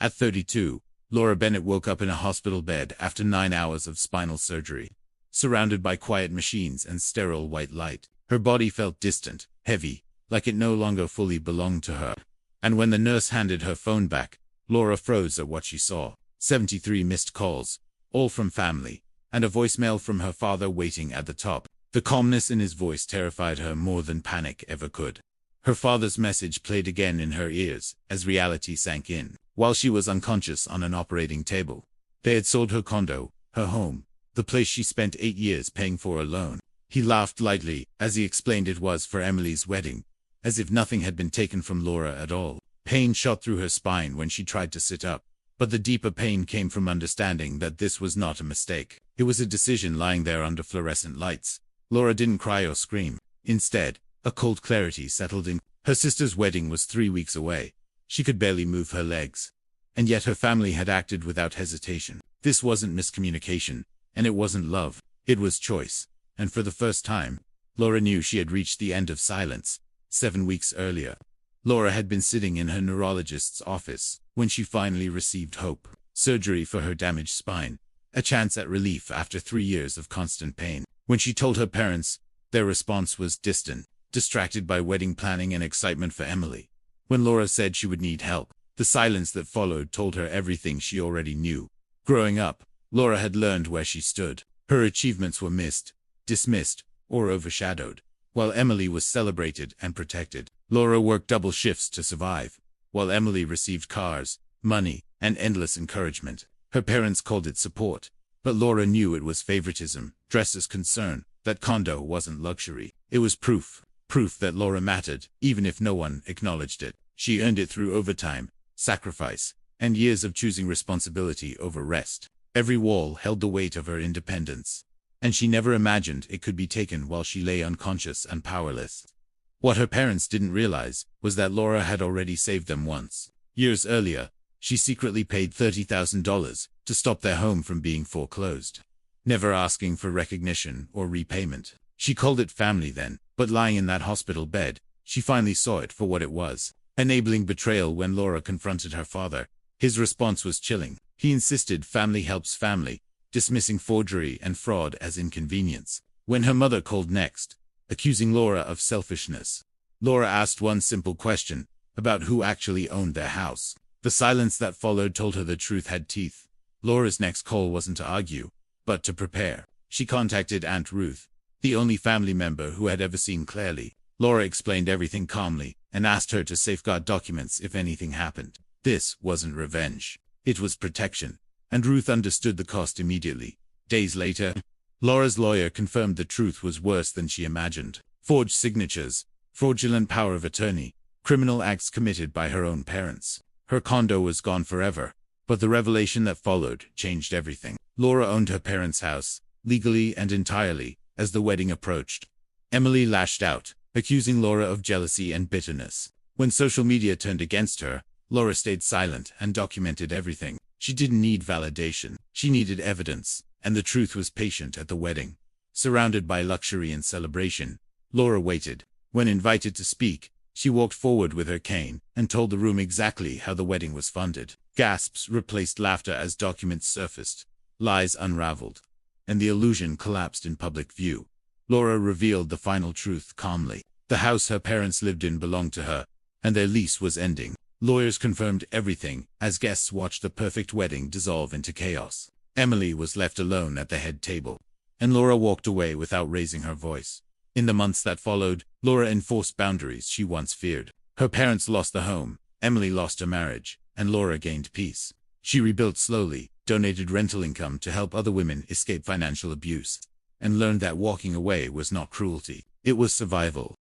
At 32, Laura Bennett woke up in a hospital bed after 9 hours of spinal surgery. Surrounded by quiet machines and sterile white light, her body felt distant, heavy, like it no longer fully belonged to her. And when the nurse handed her phone back, Laura froze at what she saw. 73 missed calls, all from family, and a voicemail from her father waiting at the top. The calmness in his voice terrified her more than panic ever could. Her father's message played again in her ears as reality sank in. While she was unconscious on an operating table, they had sold her condo, her home, the place she spent 8 years paying for alone. He laughed lightly as he explained it was for Emily's wedding, as if nothing had been taken from Laura at all. Pain shot through her spine when she tried to sit up, but the deeper pain came from understanding that this was not a mistake. It was a decision lying there under fluorescent lights. Laura didn't cry or scream. Instead, a cold clarity settled in. Her sister's wedding was 3 weeks away. She could barely move her legs. And yet her family had acted without hesitation. This wasn't miscommunication, and it wasn't love. It was choice. And for the first time, Laura knew she had reached the end of silence. 7 weeks earlier, Laura had been sitting in her neurologist's office when she finally received hope. Surgery for her damaged spine. A chance at relief after 3 years of constant pain. When she told her parents, their response was distant, distracted by wedding planning and excitement for Emily. When Laura said she would need help, the silence that followed told her everything she already knew. Growing up, Laura had learned where she stood. Her achievements were missed, dismissed, or overshadowed, while Emily was celebrated and protected. Laura worked double shifts to survive, while Emily received cars, money, and endless encouragement. Her parents called it support, but Laura knew it was favoritism, dressed as concern. That condo wasn't luxury. It was proof that Laura mattered, even if no one acknowledged it. She earned it through overtime, sacrifice, and years of choosing responsibility over rest. Every wall held the weight of her independence, and she never imagined it could be taken while she lay unconscious and powerless. What her parents didn't realize was that Laura had already saved them once. Years earlier, she secretly paid $30,000 to stop their home from being foreclosed, never asking for recognition or repayment. She called it family then, but lying in that hospital bed, she finally saw it for what it was. Enabling betrayal. When Laura confronted her father, his response was chilling. He insisted family helps family, dismissing forgery and fraud as inconvenience. When her mother called next, accusing Laura of selfishness, Laura asked one simple question about who actually owned their house. The silence that followed told her the truth had teeth. Laura's next call wasn't to argue, but to prepare. She contacted Aunt Ruth, the only family member who had ever seen clearly. Laura explained everything calmly and asked her to safeguard documents if anything happened. This wasn't revenge. It was protection, and Ruth understood the cost immediately. Days later, Laura's lawyer confirmed the truth was worse than she imagined. Forged signatures, fraudulent power of attorney, criminal acts committed by her own parents. Her condo was gone forever, but the revelation that followed changed everything. Laura owned her parents' house, legally and entirely, as the wedding approached. Emily lashed out, accusing Laura of jealousy and bitterness. When social media turned against her, Laura stayed silent and documented everything. She didn't need validation. She needed evidence, and the truth was patient at the wedding. Surrounded by luxury and celebration, Laura waited. When invited to speak, she walked forward with her cane and told the room exactly how the wedding was funded. Gasps replaced laughter as documents surfaced, lies unraveled, and the illusion collapsed in public view. Laura revealed the final truth calmly. The house her parents lived in belonged to her, and their lease was ending. Lawyers confirmed everything as guests watched the perfect wedding dissolve into chaos. Emily was left alone at the head table, and Laura walked away without raising her voice. In the months that followed, Laura enforced boundaries she once feared. Her parents lost the home, Emily lost her marriage, and Laura gained peace. She rebuilt slowly, donated rental income to help other women escape financial abuse, and learned that walking away was not cruelty. It was survival.